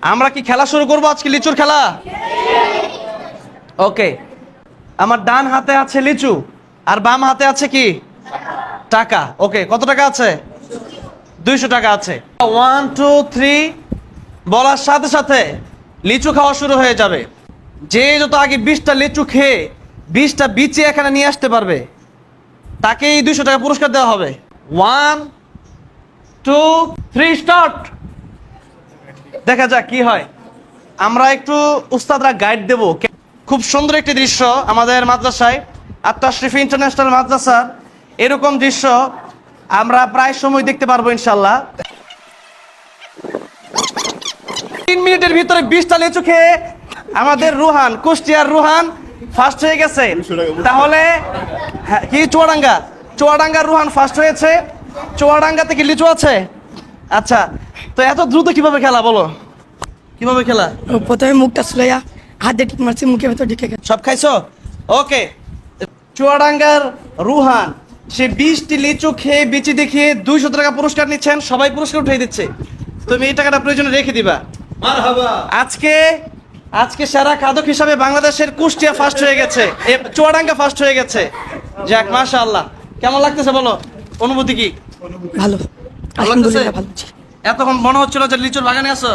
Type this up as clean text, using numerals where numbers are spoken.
আমরা কি খেলা শুরু করবো আজকে, লিচুর খেলা? ওকে, আমার ডান হাতে আছে লিচু আর বাম হাতে আছে কি টাকা। ওকে, কত টাকা আছে? 200 টাকা আছে। 1 2 3 বলার সাথে সাথে লিচু খাওয়া শুরু হয়ে যাবে। যে যত আগে 20টা লিচু খেয়ে 20টা বিচে এখানে নিয়ে আসতে পারবে তাকেই 200 টাকা পুরস্কার দেওয়া হবে। 1 2 3 স্টার্ট। দেখা যাক কি হয়। আমরা একটু উস্তাদরা গাইড দেব। খুব সুন্দর একটি দৃশ্য আমাদের মাদ্রাসায়, আত-তাশরিফি ইন্টারন্যাশনাল মাদ্রাসার এরকম দৃশ্য আমরা প্রায় সময় দেখতে পারবো ইনশাল্লাহ। 3 মিনিটের ভিতরে 20টা লিচু খেয়ে আমাদের রুহান, কুষ্টিয়ার রুহান ফার্স্ট হয়ে গেছে। তাহলে কি চুয়াডাঙ্গার রুহান ফার্স্ট হয়েছে। চুয়াডাঙ্গাতে কি লিচু আছে? আচ্ছা, তো এত দ্রুত কিভাবে খেলা বলো, কিভাবে খেলা? প্রথমে মুখটা সুলাইয়া হাত দিয়ে টিপ মারছি, মুখের ভেতর ঢুকে গেছে। সব খাইছো? ওকে, চুয়াডাঙ্গার রুহান সে 20টি লিচু খেয়ে বিচি দেখিয়ে 200 টাকা পুরস্কার নিচ্ছেন। সবাই পুরস্কার উঠিয়ে দিচ্ছে, তুমি এই টাকাটা প্রয়োজনে রেখে দিবা। আজকে সেরা খাদক হিসাবে বাংলাদেশের কুষ্টিয়া ফার্স্ট হয়ে গেছে, চুয়াডাঙ্গা ফার্স্ট হয়ে গেছে। যাক, মাশাআল্লাহ। কেমন লাগতেছে বলো, অনুভূতি কি? ভালো, ভালো লাগতেছে? আলহামদুলিল্লাহ ভালো। এতক্ষণ মনে হচ্ছিল যে লিচুর বাগানে আছো।